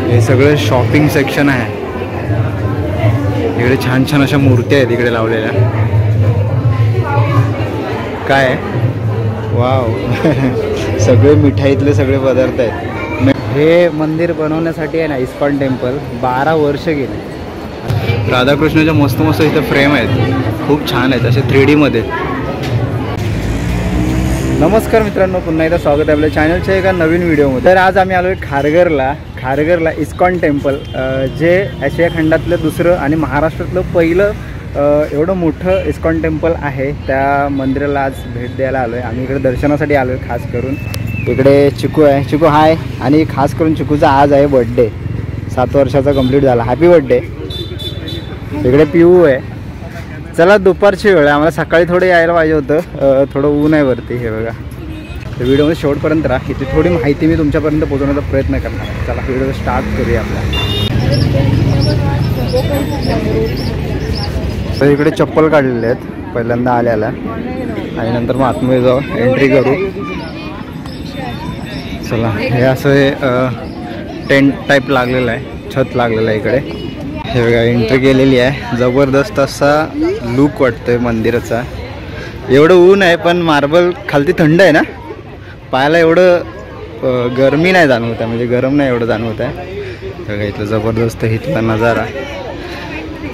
हे सगळं shopping section आहे. इकडे छान छान अशा मूर्त्या आहेत इकडे लावलेल्या. काय वाव सगळे मिठाईतले सगळे पदार्थ आहेत. हे मंदिर बनवण्यासाठी आहे ना इस्कॉन टेम्पल 12 वर्ष गेले. राधाकृष्णाच्या मस्त मस्त इथं फ्रेम आहेत, खूप छान आहेत असे 3D मध्ये. नमस्कार मित्रांनो, पुन्हा एकदा स्वागत आहे आपल्या चॅनलच्या एका नवीन व्हिडिओमध्ये. तर आज आम्ही आलो आहे खारघरला इस्कॉन टेम्पल, जे आशिया खंडातलं दुसरं आणि महाराष्ट्रातलं पहिलं एवढं मोठं इस्कॉन टेम्पल आहे. त्या मंदिराला आज भेट द्यायला आलो आहे. आम्ही इकडे दर्शनासाठी आलो आहे खास करून. इकडे चिकू आहे, चिकू हाय. आणि खास करून चिकूचा आज आहे बड्डे, 7 वर्षाचा कंप्लीट झाला. Happy birthday. इकडे पिऊ आहे. चला दुपारची वेळ आहे, आम्हाला सकाळी थोडं यायला पाहिजे होतं, थोडं ऊन आहे वरती. हे बघा, तर व्हिडिओमध्ये शेवटपर्यंत राहा. इथे थोडी माहिती मी तुमच्यापर्यंत पोहोचवण्याचा प्रयत्न करणार. चला व्हिडिओ स्टार्ट करूया आपला. तर इकडे चप्पल काढलेले आहेत पहिल्यांदा आल्याला, आणि नंतर मग आतमध्ये जाऊ, एंट्री करू. चला, हे असं टेंट टाईप लागलेलं आहे, छत लागलेलं आहे इकडे. हे बघा, एंट्री केलेली आहे. जबरदस्त असा लुक वाटतोय मंदिराचा. एवढं ऊन आहे पण मार्बल खालती थंड आहे ना, पायाला एवढं गरमी नाही जाणवत आहे, म्हणजे गरम नाही एवढं जाणवत आहे. बघा इथलं जबरदस्त इथला नजारा.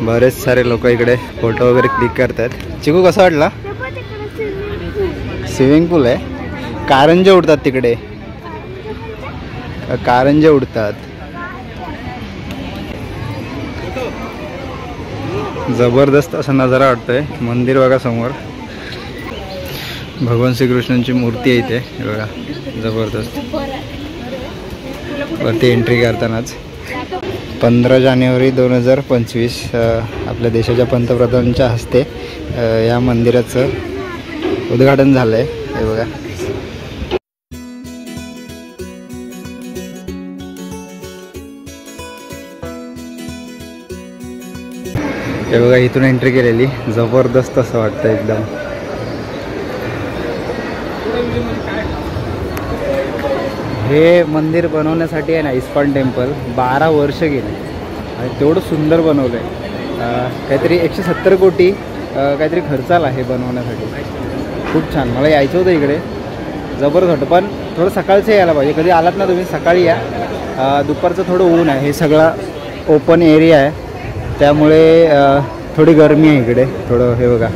बरेच सारे लोक इकडे फोटो वगैरे क्लिक करतात. चिकू कसा वाटला? स्विमिंग पूल आहे, कारंजे उडतात तिकडे, कारंजे उडतात. जबरदस्त असा नजारा वाटतोय. मंदिर बघा समोर, भगवान श्रीकृष्णांची मूर्ती आहे इथे. बघा जबरदस्त. वरती एंट्री करतानाच 15 जानेवारी 2025 आपल्या देशाच्या पंतप्रधानांच्या हस्ते या मंदिराचं उद्घाटन झालं आहे. हे बघा, हे बघा इथून एंट्री केलेली. जबरदस्त असं वाटतं एकदम. हे मंदिर बनवण्यासाठी आहे ना इस्कॉन टेम्पल 12 वर्ष गेले, आणि तेवढं सुंदर बनवलं आहे. काहीतरी 170 कोटी काहीतरी खर्च आला हे बनवण्यासाठी. खूप छान. मला यायचं होतं इकडे, जबरदस्त होतं, पण थोडं सकाळचं यायला पाहिजे. कधी आलात ना तुम्ही सकाळी या, दुपारचं थोडं ऊन आहे. हे सगळा ओपन एरिया आहे, त्यामुळे थोडी गरमी आहे इकडे. थोडं हे बघा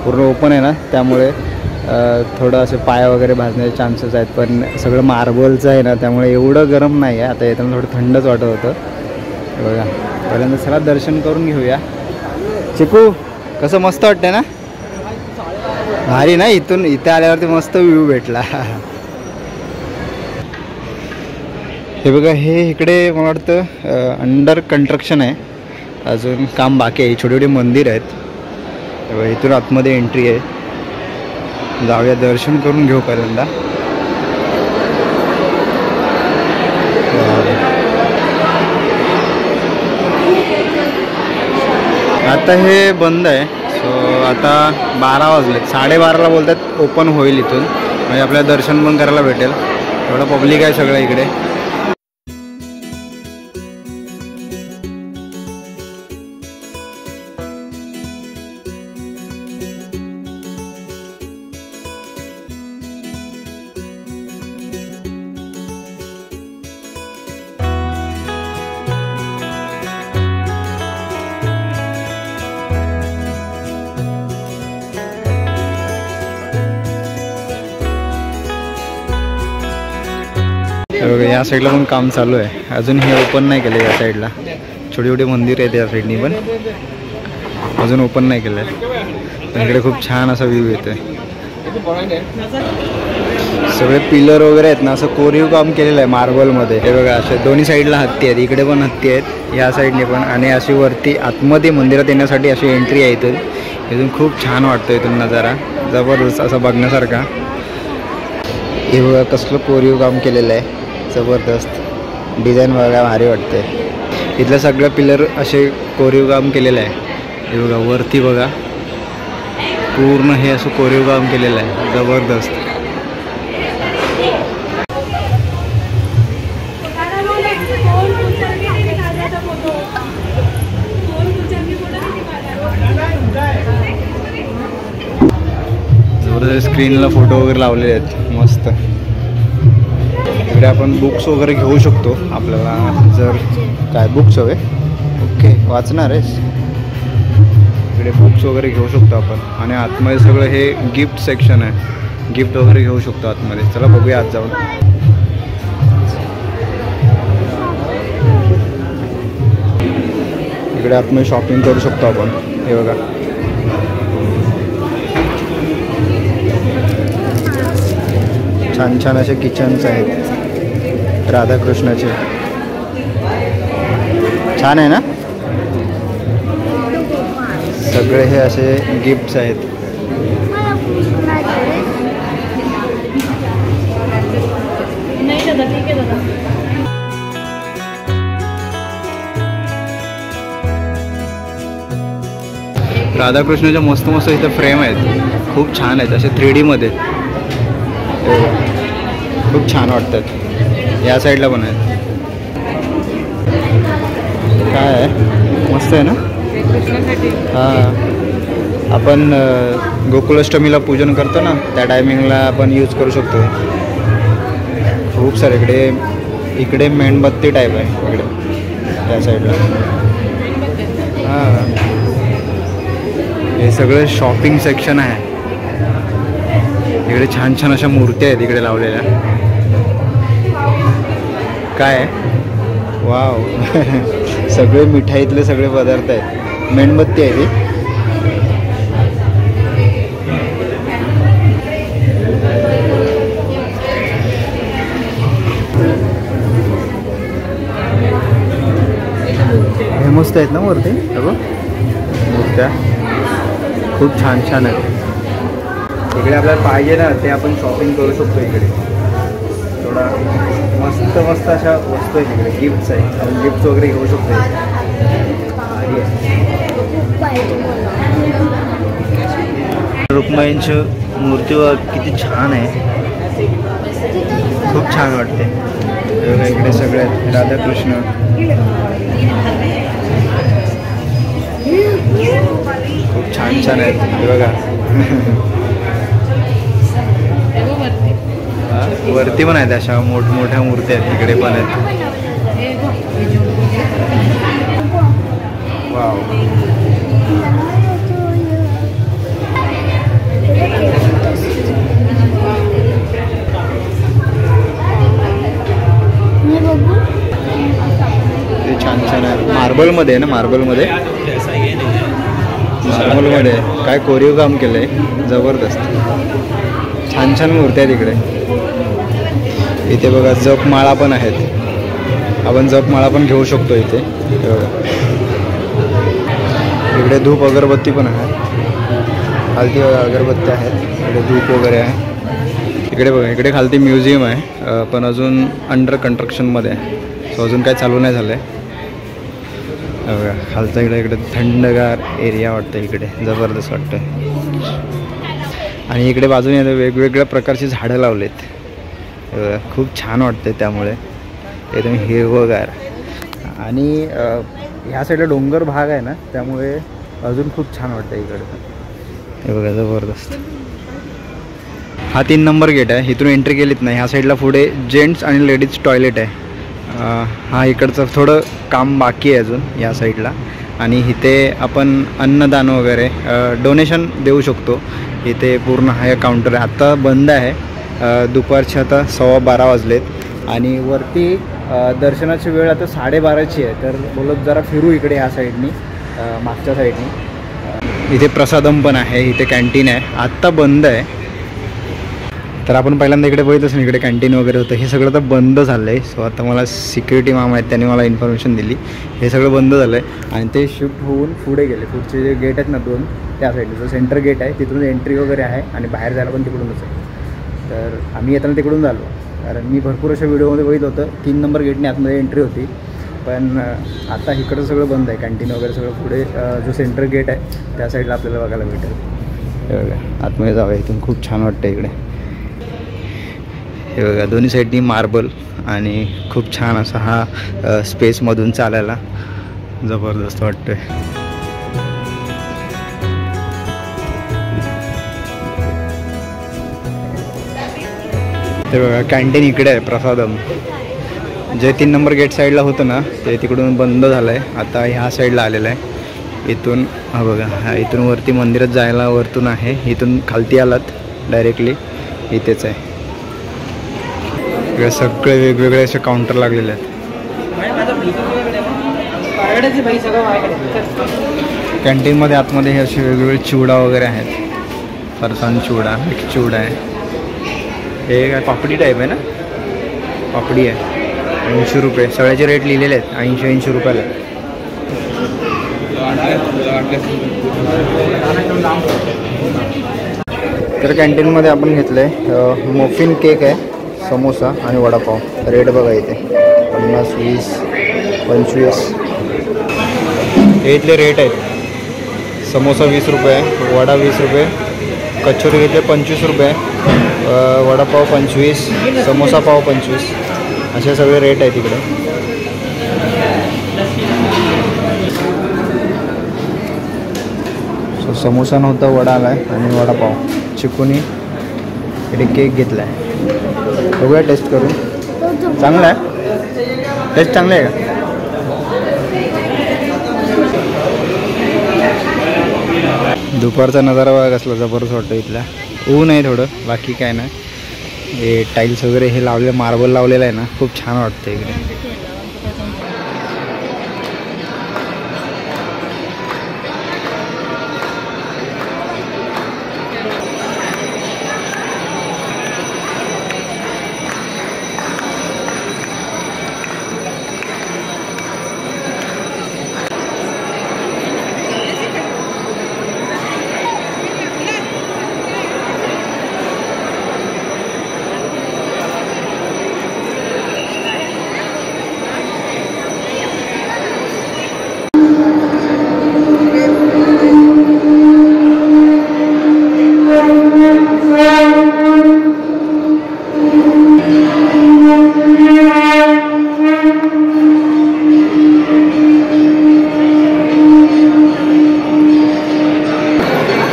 पूर्ण ओपन आहे ना, त्यामुळे थोडं असे पाय वगैरे भाजण्याचे चान्सेस आहेत. पण सगळं मार्बलचं आहे ना, त्यामुळे एवढं गरम नाही आहे. आता येताना थोडं थंडच वाटत होतं. हे बघा, पहिल्यांदा चला दर्शन करून घेऊया. चिकू कसं मस्त वाटतंय ना, भारी ना. इथून इथे आल्यावरती मस्त व्ह्यू भेटला. हे बघा, हे इकडे मला वाटतं अंडर कन्स्ट्रक्शन आहे, अजून काम बाकी आहे. छोटे छोटे मंदिर आहेत. इथून आतमध्ये एंट्री आहे. जाऊया, दर्शन करून घेऊ पहिल्यांदा. आता हे बंद आहे. सो आता 12 वाजले, 12:30ला बोलतात ओपन होईल इथून, म्हणजे आपल्याला दर्शन पण करायला भेटेल. एवढं पब्लिक आहे सगळं इकडे. या साईडला पण काम चालू आहे, अजून हे ओपन नाही केलं. या साईडला छोटे छोटे मंदिर आहेत या साईडनी, पण अजून ओपन नाही केलं आहे. इकडे खूप छान असा व्ह्यू येतोय. सगळे पिलर वगैरे आहेत ना, असं कोरीव काम केलेलं आहे मार्बलमध्ये. हे बघा, असे दोन्ही साईडला हत्ती आहेत. इकडे पण हत्ती आहेत, ह्या साईडने पण. आणि अशी वरती आतमध्ये मंदिरात येण्यासाठी अशी एंट्री आहे इथून. इथून खूप छान वाटतं. इथून नजारा जबरदस्त असा बघण्यासारखा. हे बघा कसलं कोरीव काम केलेलं आहे, जबरदस्त. डिझाईन बघा भारी वाटते. इथलं सगळं पिलर असे कोरीव काम केलेलं आहे. हे बघा वरती बघा, पूर्ण हे असं कोरीव काम केलेलं आहे, जबरदस्त. स्क्रीनला फोटो वगैरे लावलेले आहेत मस्त. इकडे आपण बुक्स वगैरे घेऊ शकतो आपल्याला जर काय बुक्स हवे. ओके, वाचणार आहेस? इकडे बुक्स वगैरे घेऊ शकतो आपण. आणि आतमध्ये सगळं हे गिफ्ट सेक्शन आहे, गिफ्ट वगैरे घेऊ शकतो आतमध्ये. चला बघूया आत जाऊन. इकडे आतमध्ये शॉपिंग करू शकतो आपण. हे बघा, छान छान असे किचन्स आहेत राधाकृष्णाचे. छान आहे ना? सगळे हे असे गिफ्ट्स आहेत. राधाकृष्णाच्या मस्त मस्त इथे फ्रेम आहेत, खूप छान आहेत असे 3D मध्ये. खूप छान वाटतात. या साईडला पण आहेत. काय आहे, मस्त आहे ना? हां, आपण गोकुलाष्टमीला पूजन करतो ना, त्या टायमिंगला आपण यूज करू शकतो. खूप सारे इकडे मेणबत्ती टाईप आहे इकडे त्या साईडला. हां, हे सगळं शॉपिंग सेक्शन आहे. इकडे छान छान अशा मूर्त्या आहेत इकडे लावलेल्या. काय वाव सगळे मिठाईतले सगळे पदार्थ आहेत. मेणबत्ती आहे ती. हे मस्त आहेत ना मूर्ती. मूर्त्या खूप छान छान आहेत. इकडे आपल्याला पाहिजे ना ते आपण शॉपिंग करू शकतो. इकडे थोडा मस्त मस्त अशा वस्तू आहेत. इकडे गिफ्ट्स आहेत, आपण गिफ्ट्स वगैरे घेऊ शकतो. रुक्माईंची मूर्ती किती छान आहे, खूप छान वाटते. इकडे सगळे राधाकृष्ण. खूप छान छान आहेत. हे बघा वरती पण आहेत अशा मोठमोठ्या मूर्त्या आहेत. इकडे पण आहेत. वाव, ते छान छान आहे. मार्बलमध्ये आहे ना? मार्बलमध्ये काय कोरीव काम केलं आहे, जबरदस्त. छान छान मूर्त्या आहेत इकडे. इथे बघा जपमाळा पण आहेत, आपण जपमाळा पण घेऊ शकतो इथे. इकडे धूप अगरबत्ती पण आहे. खालती अगरबत्त्या आहेत. इकडे धूप वगैरे आहे. इकडे बघा, इकडे खालती म्युझियम आहे, पण अजून अंडर कन्स्ट्रक्शनमध्ये आहे. सो अजून काय चालू नाही झालं आहे. बघा खालचा इकडे थंडगार एरिया वाटतं. इकडे जबरदस्त वाटतं. आणि इकडे बाजूने वेगवेगळ्या प्रकारची झाडं लावलेत. खूप छान वाटते. त्यामुळे एकदम हिरवगार. आणि ह्या साईडला डोंगर भाग आहे ना, त्यामुळे अजून खूप छान वाटतं इकडे. हे बघा जबरदस्त. हा 3 नंबर गेट आहे. इथून एंट्री केलीत नाही. ह्या साईडला पुढे जेंट्स आणि लेडीज टॉयलेट आहे. हा इकडचं थोडं काम बाकी आहे अजून या साईडला. आणि इथे आपण अन्नदान वगैरे डोनेशन देऊ शकतो. इथे पूर्ण हा काउंटर आहे. आत्ता बंद आहे. दुपारचे आता 12:15 वाजलेत. आणि वरती दर्शनाची वेळ आता 12:30ची आहे. तर बोलत जरा फिरू इकडे ह्या साईडनी, मागच्या साईडनी. इथे प्रसादम पण आहे. इथे कॅन्टीन आहे. आत्ता बंद आहे. तर आपण पहिल्यांदा इकडे बघितलंच नाही, इकडे कॅन्टीन वगैरे होतं. हे सगळं आता बंद झालं आहे. सो आता मला सिक्युरिटी मामा आहेत, त्यांनी मला इन्फॉर्मेशन दिली हे सगळं बंद झालं आहे. आणि ते शिफ्ट होऊन पुढे गेले. पुढचे जे गेट आहेत ना 2, त्या साईडला जो सेंटर गेट आहे तिथून एंट्री वगैरे आहे. आणि बाहेर जायला पण तिकडूनच आहे. तर आम्ही येताना तिकडून झालो, कारण मी भरपूर अशा व्हिडिओमध्ये बघितलं होतं 3 नंबर गेटने आतमध्ये एंट्री होती. पण आता इकडचं सगळं बंद आहे. कॅन्टीन वगैरे सगळं पुढे जो सेंटर गेट आहे त्या साईडला आपल्याला बघायला भेटेल. हे बघा आतमध्ये जाऊया. इथून खूप छान वाटतं इकडे. हे बघा दोन्ही साईडनी मार्बल आणि खूप छान असा हा स्पेसमधून चालायला जबरदस्त वाटतोय. ते बघा कॅन्टीन इकडे आहे प्रसादम. जे 3 नंबर गेट साईडला होतं ना ते तिकडून बंद झालं आहे. आता ह्या साईडला आलेलं आहे. इथून हा बघा, हा इथून वरती मंदिरात जायला वरतून आहे. इथून खालती आलात डायरेक्टली इथेच आहे. इकडे सगळे वेगवेगळे असे काउंटर लागलेले आहेत. कॅन्टीनमध्ये आतमध्ये हे असे वेगवेगळे चिवडा वगैरे आहेत. फरसाण चिवडा, मिक्स चिवडा आहे. हे काय पापडी टाईप आहे ना, पापडी आहे. 80 रुपये सगळ्याचे रेट लिहिलेले आहेत. 80 रुपयाला. तर कॅन्टीनमध्ये आपण घेतलं आहे मफिन केक आहे, समोसा आणि वडापाव. रेट बघा इथे 50, 20, 25 हे इथले रेट आहेत. समोसा 20 रुपये, वडा 20 रुपये, कचोरी घेतले 25 रुपये, वडापाव 25, समोसा पाव 25, असे सगळे रेट आहेत इकडे. सो समोसा नव्हता, वडा आला आहे आणि वडापाव. चिकूनी इकडे केक घेतला आहे. बघूया टेस्ट करून. चांगला आहे, टेस्ट चांगला आहे का? दुपारचा नजारा बघा कसला जबरदस्त वाटतं. इथला ऊन आहे थोडं, बाकी काय नाही. हे टाईल्स वगैरे हे लावले, मार्बल लावलेलं आहे ना, खूप छान वाटतं इकडे.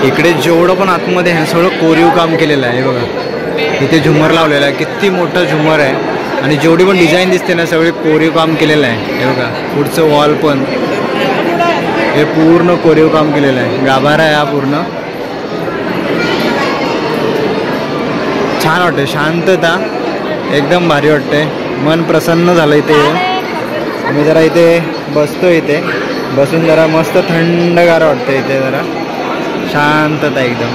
इकडे जेवढं पण आतमध्ये आहे सगळं कोरीव काम केलेलं आहे. बघा इथे झुमर लावलेलं आहे, किती मोठं झुमर आहे. आणि जेवढी पण डिझाईन दिसते ना सगळे कोरीव काम केलेलं आहे. हे बघा पुढचं वॉल पण हे पूर्ण कोरीव काम केलेलं आहे. गाभारा आहे हा पूर्ण. छान वाटतं, शांतता एकदम भारी वाटते. मन प्रसन्न झालं इथे. आम्ही जरा इथे बसतो, इथे बसून जरा मस्त थंडगार वाटतं इथे, जरा शांतता एकदम.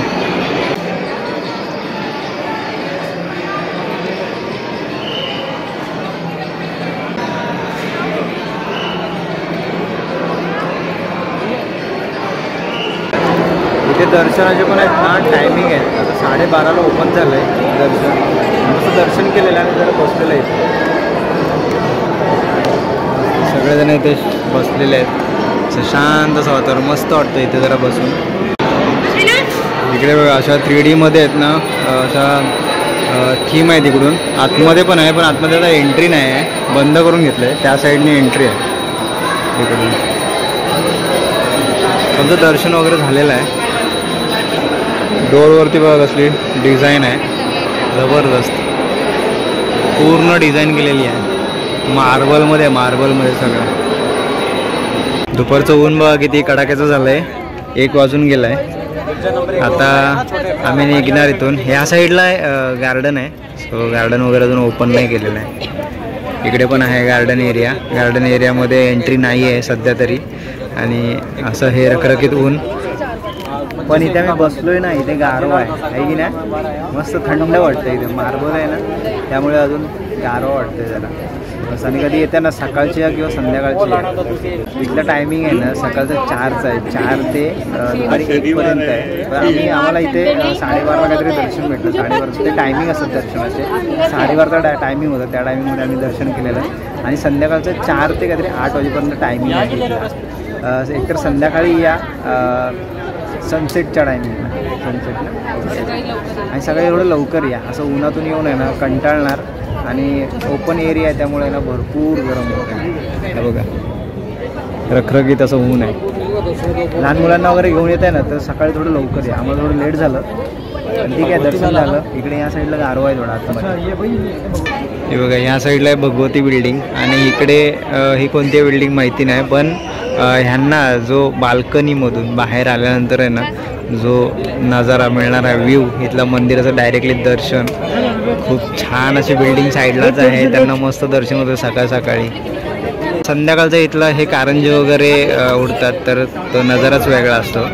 इथे दर्शनाचे पण आहेत ना, टायमिंग आहे. आता 12:30ला ओपन झालं आहे दर्शन. मस्त दर्शन केलेलं आहे, जरा बसलेलं आहे. सगळेजण इथे बसलेले आहेत. शांत असं वातावरण, मस्त वाटतं इथे जरा बसून. इकडे बघा अशा 3D मध्ये आहेत ना, अशा थीम आहे. तिकडून आतमध्ये पण आहे, पण आतमध्ये आता एंट्री नाही आहे, बंद करून घेतलं आहे. त्या साईडने एंट्री आहे. तिकडून तुमचं दर्शन वगैरे झालेलं आहे. डोरवरती बघा कसली डिझाईन आहे, जबरदस्त. पूर्ण डिझाईन केलेली आहे मार्बलमध्ये सगळं. दुपारचं ऊन बघा किती कडाक्याचं झालं आहे. 1 वाजून गेलं आहे. आता आम्ही निघणार इथून. ह्या साईडला गार्डन आहे. सो गार्डन वगैरे अजून ओपन नाही केलेलं आहे. इकडे पण आहे गार्डन एरिया. गार्डन एरियामध्ये एंट्री नाही आहे सध्या तरी. आणि असं हे रखरखीत ऊन. पण इथे आम्ही बसलोय ना, इथे गारवा आहे की नाही, मस्त थंड वाटतं. इथे मार्बल आहे ना, त्यामुळे अजून गारवा वाटतंय जरा. बस आणि कधी येते ना सकाळची किंवा संध्याकाळची. इथलं टायमिंग आहे ना सकाळचं 4चं आहे. 4 ते दुपारी 1पर्यंत आहे. पण आम्हाला इथे 12:30ला काहीतरी दर्शन भेटलं. 12:30 ते टायमिंग असतं दर्शनाचे. 12:30चा टायमिंग होतं. त्या टायमिंगमध्ये आम्ही दर्शन केलेलं आहे. आणि संध्याकाळचं 4 ते काहीतरी 8 वाजेपर्यंत टायमिंग आहे. एकतर संध्याकाळी या सनसेटच्या टायमिंगला, सनसेटला. आणि सगळं एवढं लवकर या. असं उन्हातून येऊन आहे ना कंटाळणार. आणि ओपन एरिया आहे त्यामुळे ना भरपूर गरम होत आहे. हे बघा रखरखीत असं ऊन आहे. लहान मुलांना वगैरे घेऊन येत आहे ना, तर सकाळी थोडं लवकर या. आम्हाला थोडं लेट झालं, ठीक आहे, दर्शन झालं. इकडे या साईडला गारवा आहे थोडा आतमध्ये. हे बघा या साईडला आहे भगवती बिल्डिंग आणि इकडे ही कोणती बिल्डिंग माहिती नाही, पण ह्यांना जो बाल्कनीमधून बाहेर आल्यानंतर आहे ना जो नजारा मिळणार आहे, व्ह्यू इथला मंदिराचं डायरेक्टली दर्शन, खूप छान अशी बिल्डिंग साईडलाच आहे. त्यांना मस्त दर्शन होतं सकाळ सकाळी. संध्याकाळचं इथलं हे कारंजे वगैरे उडतात, तर तो नजाराच वेगळा असतो.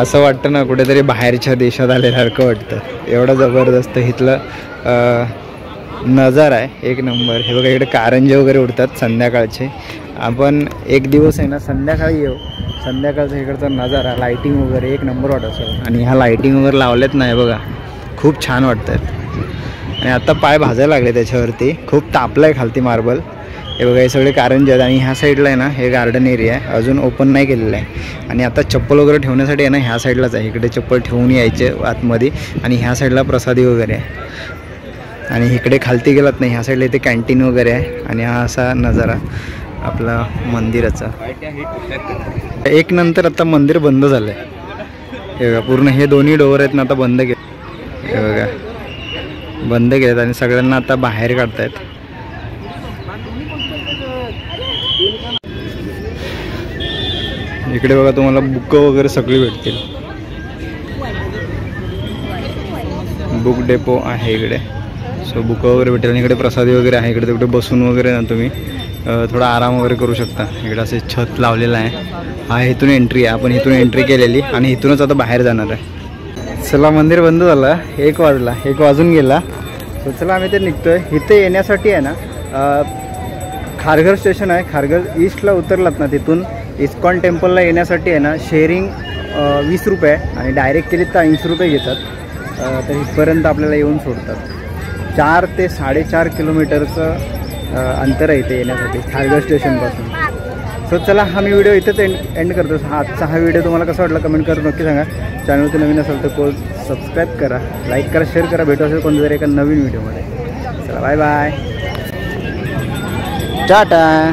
असं वाटतं ना कुठेतरी बाहेरच्या देशात आल्यासारखं वाटतं, एवढं जबरदस्त इथलं नजारा आहे, एक नंबर. हे बघा इकडे कारंजे वगैरे उडतात संध्याकाळचे. आपण एक दिवस आहे ना संध्याकाळी येऊ, संध्याकाळचा इकडचा नजारा, लाईटिंग वगैरे एक नंबर वाटत असेल. आणि ह्या लाईटिंग वगैरे लावल्यात नाही बघा, खूप छान वाटत आहेत. आणि आता पाय भाजायला लागले त्याच्यावरती, खूप तापलं आहे खालती मार्बल. हे बघा हे सगळे कारंजे आहेत. आणि ह्या साईडला आहे ना हे गार्डन एरिया आहे, अजून ओपन नाही केलेलं आहे. आणि आता चप्पल वगैरे ठेवण्यासाठी आहे ना ह्या साईडलाच आहे, इकडे चप्पल ठेवून यायचे आतमध्ये. आणि ह्या साईडला प्रसादी वगैरे आहे. आणि इकडे खालती गेलात नाही, ह्या साईडला इथे कॅन्टीन वगैरे आहे. आणि हा असा नजारा आपला मंदिराचा. एक नंतर आता मंदिर बंद झालं आहे. हे बघा पूर्ण हे दोन्ही डोअर आहेत ना आता बंद केले. हे बघा बंद केलेत आणि सगळ्यांना आता बाहेर काढतायत. इकडे बघा तुम्हाला बुकं वगैरे सगळी भेटतील. बुक डेपो आहे इकडे, सो बुकं वगैरे भेटेल. आणि इकडे प्रसादी वगैरे आहे. इकडे तिकडे बसून वगैरे ना तुम्ही थोडा आराम वगैरे करू शकता. इकडे असे छत लावलेलं आहे. हा इथून एंट्री आहे, आपण इथून एंट्री केलेली आणि इथूनच आता बाहेर जाणार आहे. चला मंदिर बंद झालं, 1 वाजला, 1 वाजून गेला. सो चला आम्ही ते निघतोय. इथे येण्यासाठी आहे ना खारघर स्टेशन आहे, खारघर ईस्टला उतरलात ना तिथून इस्कॉन टेम्पलला येण्यासाठी आहे ना शेअरिंग 20 रुपये आणि डायरेक्ट केली तर 80 रुपये घेतात. तर इथपर्यंत आपल्याला येऊन सोडतात. 4 ते 4.5 किलोमीटरचं अंतर आहे इथे येण्यासाठी खारघर स्टेशनपासून. सो चला हा मी व्हिडिओ इथेच एंड करतो. आजचा हा व्हिडिओ तुम्हाला कसा वाटला कमेंट करून नक्की सांगा. चॅनलवरती नवीन असेल तर सबस्क्राईब करा, लाईक करा, शेअर करा. भेटू असेल कोणत्या तरी एका नवीन व्हिडिओमध्ये. चला बाय बाय, टाटा.